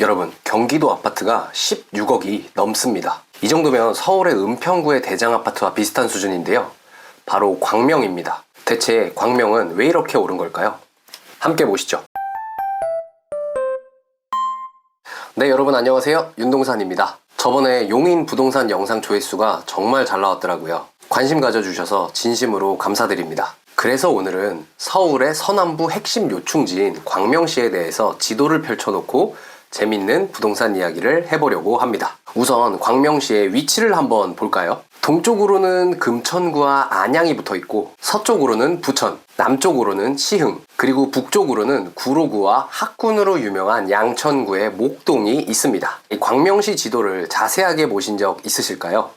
여러분, 경기도 아파트가 16억이 넘습니다. 이 정도면 서울의 은평구의 대장 아파트와 비슷한 수준인데요. 바로 광명입니다. 대체 광명은 왜 이렇게 오른 걸까요? 함께 보시죠. 네, 여러분 안녕하세요. 윤동산입니다. 저번에 용인 부동산 영상 조회수가 정말 잘 나왔더라고요. 관심 가져주셔서 진심으로 감사드립니다. 그래서 오늘은 서울의 서남부 핵심 요충지인 광명시에 대해서 지도를 펼쳐놓고 재밌는 부동산 이야기를 해보려고 합니다. 우선 광명시의 위치를 한번 볼까요? 동쪽으로는 금천구와 안양이 붙어있고, 서쪽으로는 부천, 남쪽으로는 시흥, 그리고 북쪽으로는 구로구와 학군으로 유명한 양천구의 목동이 있습니다. 이 광명시 지도를 자세하게 보신 적 있으실까요?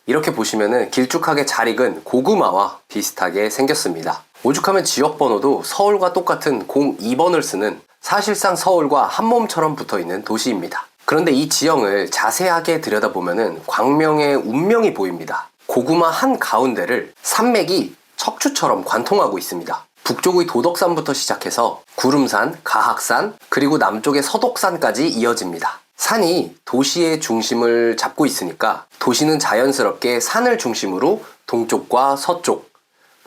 이렇게 보시면은 길쭉하게 잘 익은 고구마와 비슷하게 생겼습니다. 오죽하면 지역번호도 서울과 똑같은 02번을 쓰는 사실상 서울과 한몸처럼 붙어있는 도시입니다. 그런데 이 지형을 자세하게 들여다보면은 광명의 운명이 보입니다. 고구마 한 가운데를 산맥이 척추처럼 관통하고 있습니다. 북쪽의 도덕산부터 시작해서 구름산, 가학산, 그리고 남쪽의 서독산까지 이어집니다. 산이 도시의 중심을 잡고 있으니까 도시는 자연스럽게 산을 중심으로 동쪽과 서쪽,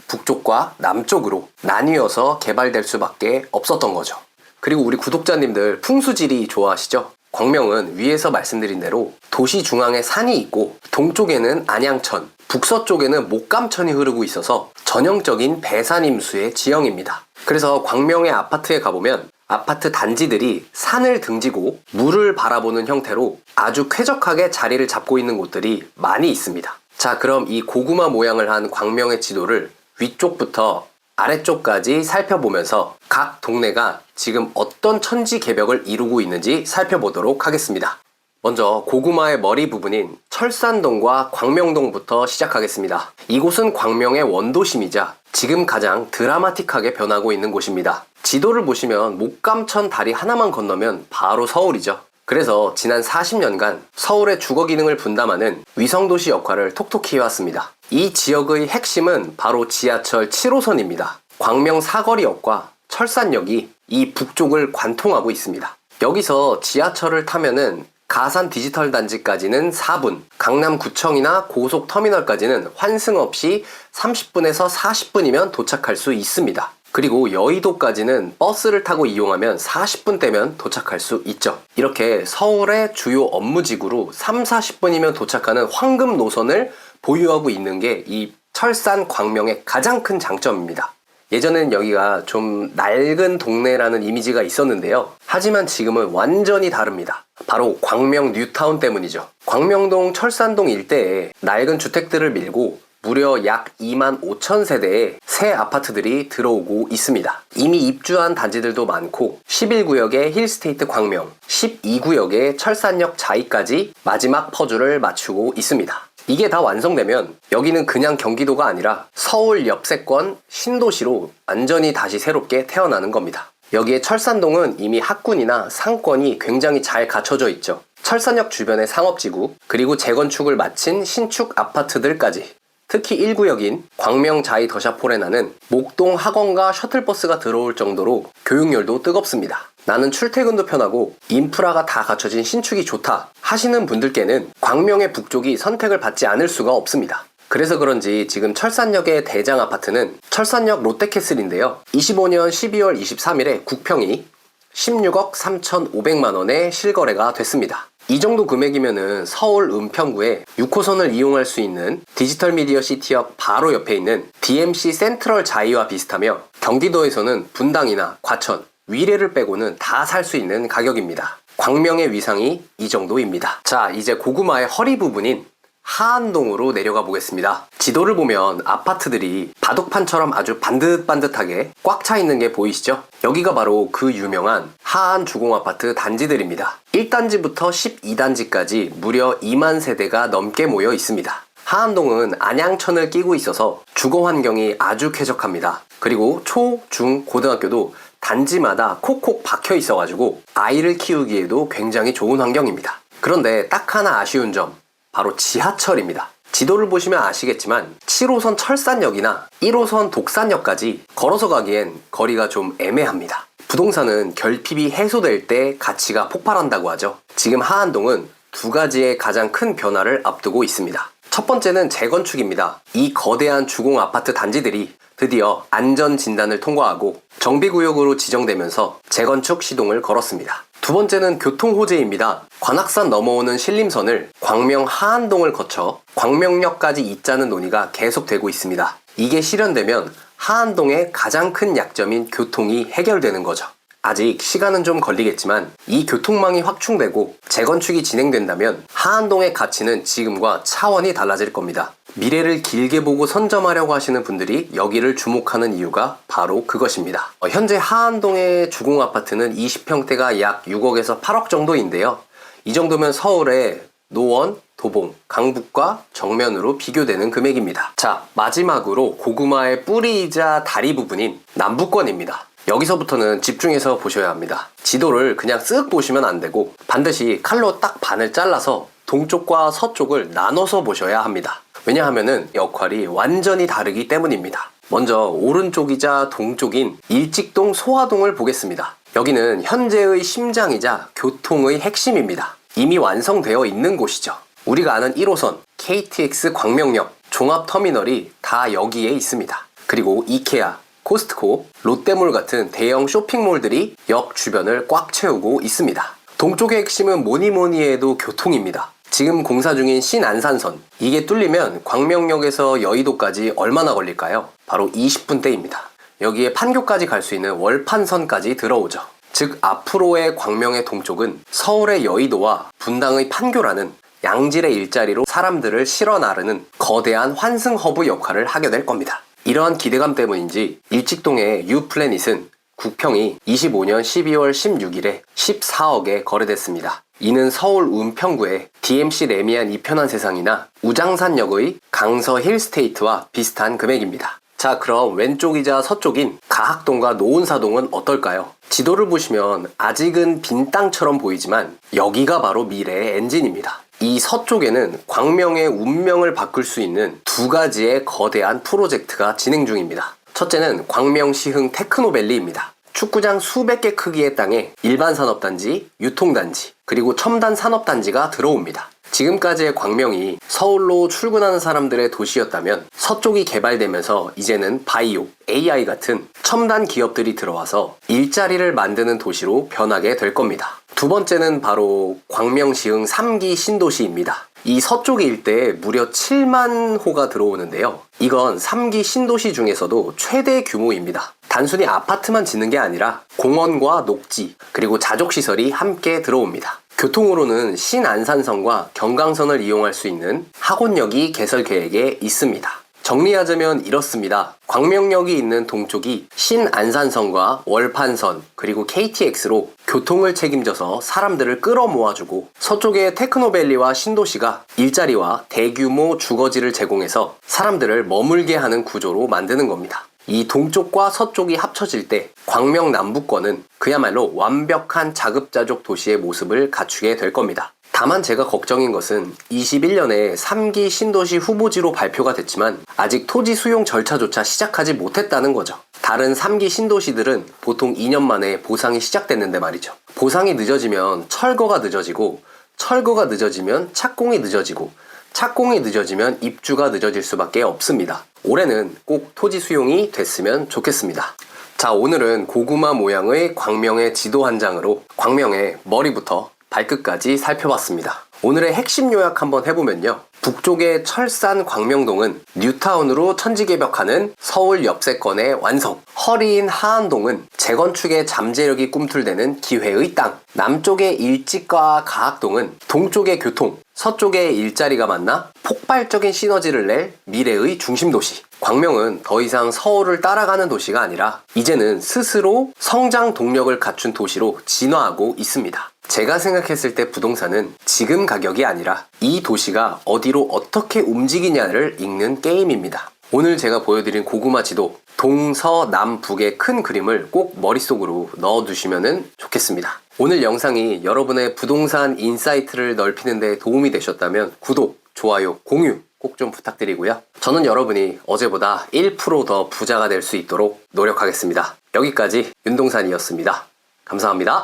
북쪽과 남쪽으로 나뉘어서 개발될 수밖에 없었던 거죠. 그리고 우리 구독자님들 풍수지리 좋아하시죠? 광명은 위에서 말씀드린 대로 도시 중앙에 산이 있고 동쪽에는 안양천, 북서쪽에는 목감천이 흐르고 있어서 전형적인 배산임수의 지형입니다. 그래서 광명의 아파트에 가보면 아파트 단지들이 산을 등지고 물을 바라보는 형태로 아주 쾌적하게 자리를 잡고 있는 곳들이 많이 있습니다. 자, 그럼 이 고구마 모양을 한 광명의 지도를 위쪽부터 아래쪽까지 살펴보면서 각 동네가 지금 어떤 천지개벽을 이루고 있는지 살펴보도록 하겠습니다. 먼저 고구마의 머리 부분인 철산동과 광명동부터 시작하겠습니다. 이곳은 광명의 원도심이자 지금 가장 드라마틱하게 변하고 있는 곳입니다. 지도를 보시면 목감천 다리 하나만 건너면 바로 서울이죠. 그래서 지난 40년간 서울의 주거 기능을 분담하는 위성도시 역할을 톡톡히 해왔습니다. 이 지역의 핵심은 바로 지하철 7호선입니다. 광명 사거리역과 철산역이 이 북쪽을 관통하고 있습니다. 여기서 지하철을 타면은 가산 디지털 단지까지는 4분, 강남구청이나 고속터미널까지는 환승 없이 30분에서 40분이면 도착할 수 있습니다. 그리고 여의도까지는 버스를 타고 이용하면 40분대면 도착할 수 있죠. 이렇게 서울의 주요 업무지구로 3, 40분이면 도착하는 황금 노선을 보유하고 있는 게 이 철산 광명의 가장 큰 장점입니다. 예전엔 여기가 좀 낡은 동네라는 이미지가 있었는데요. 하지만 지금은 완전히 다릅니다. 바로 광명 뉴타운 때문이죠. 광명동 철산동 일대에 낡은 주택들을 밀고 무려 약 2만 5천 세대의 새 아파트들이 들어오고 있습니다. 이미 입주한 단지들도 많고 11구역의 힐스테이트 광명, 12구역의 철산역 자이까지 마지막 퍼즐을 맞추고 있습니다. 이게 다 완성되면 여기는 그냥 경기도가 아니라 서울 옆세권 신도시로 완전히 다시 새롭게 태어나는 겁니다. 여기에 철산동은 이미 학군이나 상권이 굉장히 잘 갖춰져 있죠. 철산역 주변의 상업지구, 그리고 재건축을 마친 신축 아파트들까지, 특히 1구역인 광명 자이 더샤포레나는 목동 학원과 셔틀버스가 들어올 정도로 교육열도 뜨겁습니다. 나는 출퇴근도 편하고 인프라가 다 갖춰진 신축이 좋다 하시는 분들께는 광명의 북쪽이 선택을 받지 않을 수가 없습니다. 그래서 그런지 지금 철산역의 대장 아파트는 철산역 롯데캐슬인데요. 25년 12월 23일에 국평이 16억 3,500만원에 실거래가 됐습니다. 이 정도 금액이면은 서울 은평구에 6호선을 이용할 수 있는 디지털 미디어 시티역 바로 옆에 있는 DMC 센트럴 자이와 비슷하며 경기도에서는 분당이나 과천, 위례를 빼고는 다 살 수 있는 가격입니다. 광명의 위상이 이 정도입니다. 자, 이제 고구마의 허리 부분인 하안동으로 내려가 보겠습니다. 지도를 보면 아파트들이 바둑판처럼 아주 반듯반듯하게 꽉 차 있는 게 보이시죠? 여기가 바로 그 유명한 하안 주공아파트 단지들입니다. 1단지부터 12단지까지 무려 2만 세대가 넘게 모여 있습니다. 하안동은 안양천을 끼고 있어서 주거 환경이 아주 쾌적합니다. 그리고 초, 중, 고등학교도 단지마다 콕콕 박혀 있어가지고 아이를 키우기에도 굉장히 좋은 환경입니다. 그런데 딱 하나 아쉬운 점, 바로 지하철입니다. 지도를 보시면 아시겠지만 7호선 철산역이나 1호선 독산역까지 걸어서 가기엔 거리가 좀 애매합니다. 부동산은 결핍이 해소될 때 가치가 폭발한다고 하죠. 지금 하안동은 두 가지의 가장 큰 변화를 앞두고 있습니다. 첫 번째는 재건축입니다. 이 거대한 주공 아파트 단지들이 드디어 안전진단을 통과하고 정비구역으로 지정되면서 재건축 시동을 걸었습니다. 두 번째는 교통호재입니다. 관악산 넘어오는 신림선을 광명 하안동을 거쳐 광명역까지 잇자는 논의가 계속되고 있습니다. 이게 실현되면 하안동의 가장 큰 약점인 교통이 해결되는 거죠. 아직 시간은 좀 걸리겠지만 이 교통망이 확충되고 재건축이 진행된다면 하안동의 가치는 지금과 차원이 달라질 겁니다. 미래를 길게 보고 선점하려고 하시는 분들이 여기를 주목하는 이유가 바로 그것입니다. 현재 하안동의 주공 아파트는 20평대가 약 6억에서 8억 정도인데요. 이 정도면 서울의 노원, 도봉, 강북과 정면으로 비교되는 금액입니다. 자, 마지막으로 고구마의 뿌리이자 다리 부분인 남부권입니다. 여기서부터는 집중해서 보셔야 합니다. 지도를 그냥 쓱 보시면 안 되고 반드시 칼로 딱 반을 잘라서 동쪽과 서쪽을 나눠서 보셔야 합니다. 왜냐하면은 역할이 완전히 다르기 때문입니다. 먼저 오른쪽이자 동쪽인 일직동 소화동을 보겠습니다. 여기는 현재의 심장이자 교통의 핵심입니다. 이미 완성되어 있는 곳이죠. 우리가 아는 1호선, KTX 광명역, 종합터미널이 다 여기에 있습니다. 그리고 이케아, 코스트코, 롯데몰 같은 대형 쇼핑몰들이 역 주변을 꽉 채우고 있습니다. 동쪽의 핵심은 뭐니 해도 교통입니다. 지금 공사 중인 신안산선, 이게 뚫리면 광명역에서 여의도까지 얼마나 걸릴까요? 바로 20분대입니다. 여기에 판교까지 갈 수 있는 월판선까지 들어오죠. 즉 앞으로의 광명의 동쪽은 서울의 여의도와 분당의 판교라는 양질의 일자리로 사람들을 실어 나르는 거대한 환승 허브 역할을 하게 될 겁니다. 이러한 기대감 때문인지 일직동의 유플래닛은 국평이 25년 12월 16일에 14억에 거래됐습니다. 이는 서울 운평구의 DMC 레미안 이편한 세상이나 우장산역의 강서 힐스테이트와 비슷한 금액입니다. 자, 그럼 왼쪽이자 서쪽인 가학동과 노은사동은 어떨까요? 지도를 보시면 아직은 빈 땅처럼 보이지만 여기가 바로 미래의 엔진입니다. 이 서쪽에는 광명의 운명을 바꿀 수 있는 두 가지의 거대한 프로젝트가 진행 중입니다. 첫째는 광명시흥 테크노밸리입니다. 축구장 수백 개 크기의 땅에 일반 산업단지, 유통단지, 그리고 첨단 산업단지가 들어옵니다. 지금까지의 광명이 서울로 출근하는 사람들의 도시였다면 서쪽이 개발되면서 이제는 바이오, AI 같은 첨단 기업들이 들어와서 일자리를 만드는 도시로 변하게 될 겁니다. 두 번째는 바로 광명시흥 3기 신도시입니다. 이 서쪽 일대에 무려 7만 호가 들어오는데요. 이건 3기 신도시 중에서도 최대 규모입니다. 단순히 아파트만 짓는 게 아니라 공원과 녹지, 그리고 자족시설이 함께 들어옵니다. 교통으로는 신안산선과 경강선을 이용할 수 있는 학원역이 개설 계획에 있습니다. 정리하자면 이렇습니다. 광명역이 있는 동쪽이 신안산선과 월판선 그리고 KTX로 교통을 책임져서 사람들을 끌어모아주고 서쪽의 테크노밸리와 신도시가 일자리와 대규모 주거지를 제공해서 사람들을 머물게 하는 구조로 만드는 겁니다. 이 동쪽과 서쪽이 합쳐질 때 광명 남부권은 그야말로 완벽한 자급자족 도시의 모습을 갖추게 될 겁니다. 다만 제가 걱정인 것은 21년에 3기 신도시 후보지로 발표가 됐지만 아직 토지 수용 절차조차 시작하지 못했다는 거죠. 다른 3기 신도시들은 보통 2년 만에 보상이 시작됐는데 말이죠. 보상이 늦어지면 철거가 늦어지고, 철거가 늦어지면 착공이 늦어지고, 착공이 늦어지면 입주가 늦어질 수밖에 없습니다. 올해는 꼭 토지 수용이 됐으면 좋겠습니다. 자, 오늘은 고구마 모양의 광명의 지도 한 장으로 광명의 머리부터 발끝까지 살펴봤습니다. 오늘의 핵심 요약 한번 해보면요. 북쪽의 철산 광명동은 뉴타운으로 천지개벽하는 서울 엽세권의 완성. 허리인 하안동은 재건축의 잠재력이 꿈틀대는 기회의 땅. 남쪽의 일직과 가학동은 동쪽의 교통, 서쪽의 일자리가 만나 폭발적인 시너지를 낼 미래의 중심도시. 광명은 더 이상 서울을 따라가는 도시가 아니라 이제는 스스로 성장 동력을 갖춘 도시로 진화하고 있습니다. 제가 생각했을 때 부동산은 지금 가격이 아니라 이 도시가 어디로 어떻게 움직이냐를 읽는 게임입니다. 오늘 제가 보여드린 고구마 지도, 동서남북의 큰 그림을 꼭 머릿속으로 넣어두시면 좋겠습니다. 오늘 영상이 여러분의 부동산 인사이트를 넓히는 데 도움이 되셨다면 구독, 좋아요, 공유 꼭 좀 부탁드리고요. 저는 여러분이 어제보다 1% 더 부자가 될 수 있도록 노력하겠습니다. 여기까지 윤동산이었습니다. 감사합니다.